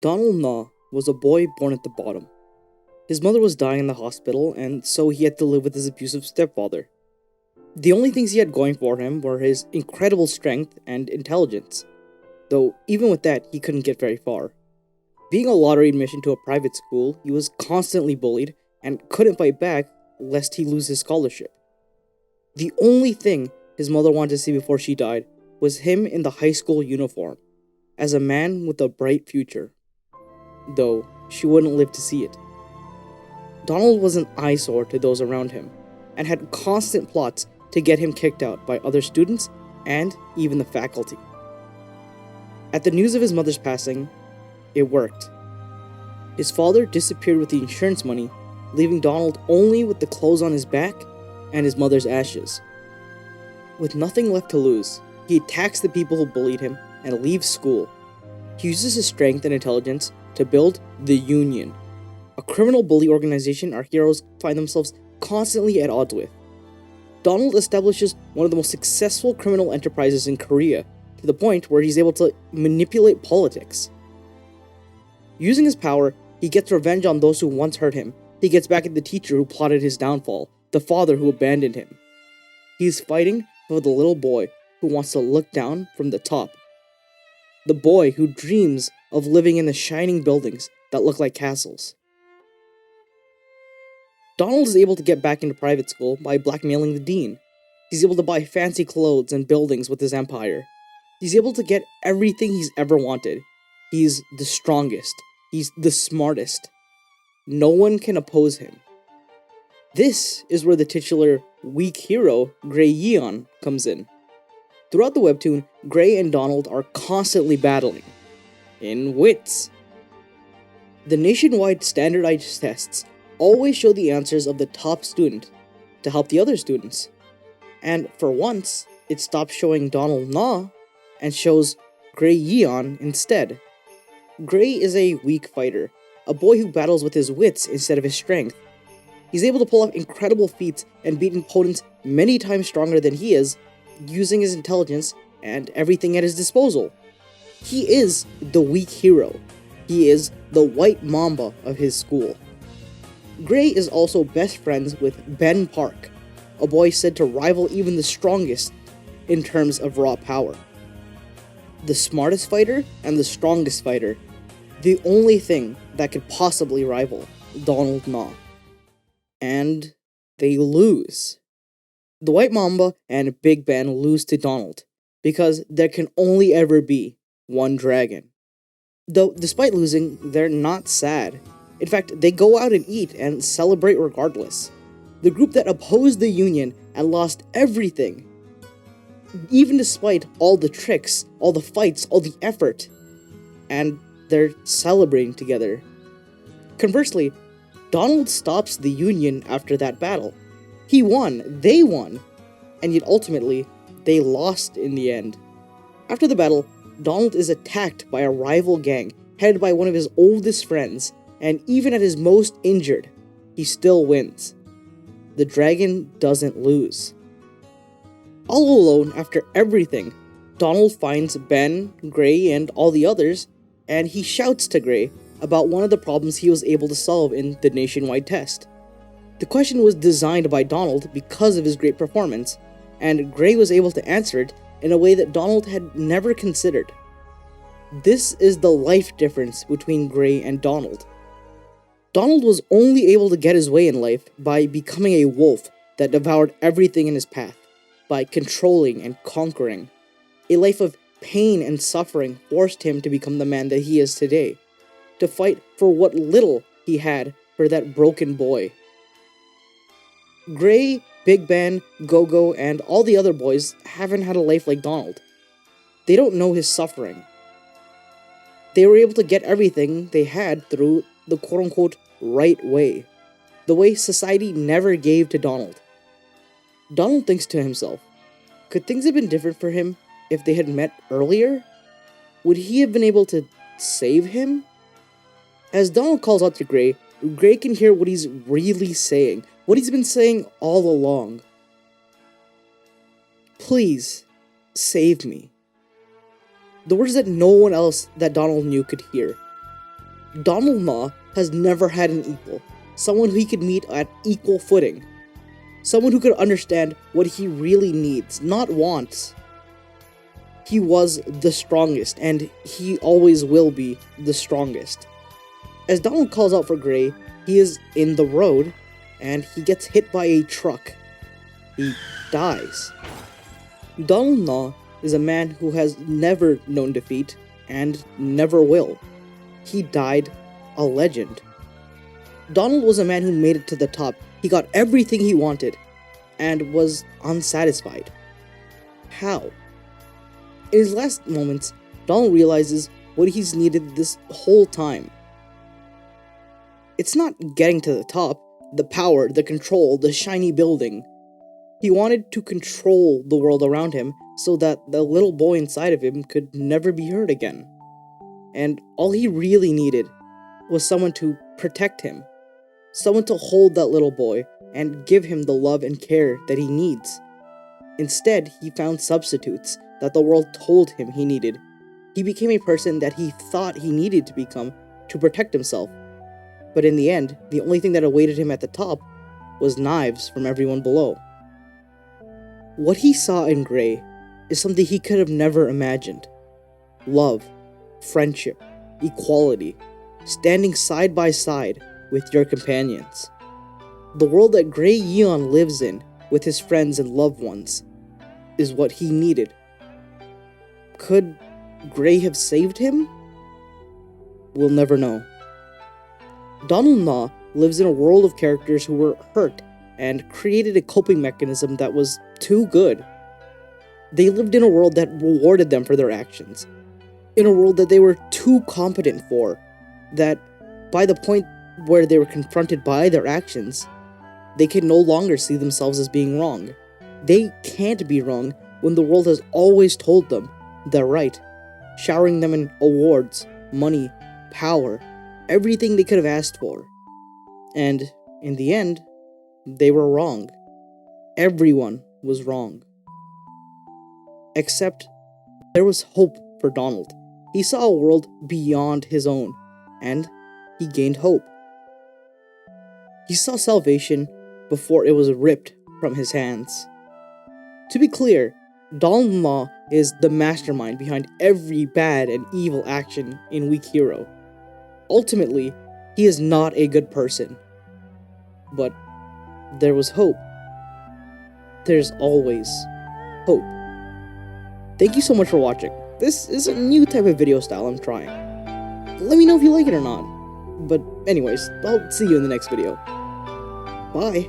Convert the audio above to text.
Donald Naw was a boy born at the bottom. His mother was dying in the hospital, and so he had to live with his abusive stepfather. The only things he had going for him were his incredible strength and intelligence, though even with that, he couldn't get very far. Being a lottery admission to a private school, he was constantly bullied and couldn't fight back lest he lose his scholarship. The only thing his mother wanted to see before she died was him in the high school uniform, as a man with a bright future. Though she wouldn't live to see it. Donald was an eyesore to those around him, and had constant plots to get him kicked out by other students and even the faculty. At the news of his mother's passing, it worked. His father disappeared with the insurance money, leaving Donald only with the clothes on his back and his mother's ashes. With nothing left to lose, he attacks the people who bullied him and leaves school. He uses his strength and intelligence to build the Union, a criminal bully organization our heroes find themselves constantly at odds with. Donald establishes one of the most successful criminal enterprises in Korea, to the point where he's able to manipulate politics. Using his power, he gets revenge on those who once hurt him. He gets back at the teacher who plotted his downfall, the father who abandoned him. He's fighting for the little boy who wants to look down from the top. The boy who dreams of living in the shining buildings that look like castles. Donald is able to get back into private school by blackmailing the dean. He's able to buy fancy clothes and buildings with his empire. He's able to get everything he's ever wanted. He's the strongest. He's the smartest. No one can oppose him. This is where the titular weak hero, Gray Yeon, comes in. Throughout the webtoon, Gray and Donald are constantly battling. In wits. The nationwide standardized tests always show the answers of the top student to help the other students. And for once, it stops showing Donald Naw and shows Gray Yeon instead. Gray is a weak fighter, a boy who battles with his wits instead of his strength. He's able to pull off incredible feats and beat opponents many times stronger than he is, using his intelligence and everything at his disposal. He is the weak hero. He is the white mamba of his school. Gray is also best friends with Ben Park, a boy said to rival even the strongest in terms of raw power. The smartest fighter and the strongest fighter, the only thing that could possibly rival Donald Naw. And they lose. The White Mamba and Big Ben lose to Donald, because there can only ever be one dragon. Though, despite losing, they're not sad. In fact, they go out and eat and celebrate regardless. The group that opposed the Union and lost everything, even despite all the tricks, all the fights, all the effort, and they're celebrating together. Conversely, Donald stops the Union after that battle. He won, they won, and yet ultimately, they lost in the end. After the battle, Donald is attacked by a rival gang headed by one of his oldest friends, and even at his most injured, he still wins. The dragon doesn't lose. All alone, after everything, Donald finds Ben, Gray, and all the others, and he shouts to Gray about one of the problems he was able to solve in the nationwide test. The question was designed by Donald because of his great performance, and Gray was able to answer it in a way that Donald had never considered. This is the life difference between Gray and Donald. Donald was only able to get his way in life by becoming a wolf that devoured everything in his path, by controlling and conquering. A life of pain and suffering forced him to become the man that he is today, to fight for what little he had for that broken boy. Gray, Big Ben, Go-Go, and all the other boys haven't had a life like Donald. They don't know his suffering. They were able to get everything they had through the quote-unquote right way, the way society never gave to Donald. Donald thinks to himself, could things have been different for him if they had met earlier? Would he have been able to save him? As Donald calls out to Gray, Gray can hear what he's really saying, what he's been saying all along. Please, save me. The words that no one else that Donald knew could hear. Donald Ma has never had an equal, someone who he could meet at equal footing, someone who could understand what he really needs, not wants. He was the strongest, and he always will be the strongest. As Donald calls out for Gray, he is in the road, and he gets hit by a truck. He dies. Donald Ma is a man who has never known defeat, and never will. He died a legend. Donald was a man who made it to the top. He got everything he wanted, and was unsatisfied. How? In his last moments, Donald realizes what he's needed this whole time. It's not getting to the top, the power, the control, the shiny building. He wanted to control the world around him so that the little boy inside of him could never be hurt again. And all he really needed was someone to protect him, someone to hold that little boy and give him the love and care that he needs. Instead, he found substitutes that the world told him he needed. He became a person that he thought he needed to become to protect himself. But in the end, the only thing that awaited him at the top was knives from everyone below. What he saw in Gray is something he could have never imagined. Love, friendship, equality, standing side by side with your companions. The world that Gray Yeon lives in with his friends and loved ones is what he needed. Could Gray have saved him? We'll never know. Donald Ma lives in a world of characters who were hurt and created a coping mechanism that was too good. They lived in a world that rewarded them for their actions, in a world that they were too competent for, that by the point where they were confronted by their actions, they can no longer see themselves as being wrong. They can't be wrong when the world has always told them they're right, showering them in awards, money, power, everything they could have asked for. And in the end, they were wrong. Everyone was wrong. Except there was hope for Donald. He saw a world beyond his own, and he gained hope. He saw salvation before it was ripped from his hands. To be clear, Donald Ma is the mastermind behind every bad and evil action in Weak Hero. Ultimately, he is not a good person. But there was hope. There's always hope. Thank you so much for watching. This is a new type of video style I'm trying. Let me know if you like it or not. But anyways, I'll see you in the next video. Bye.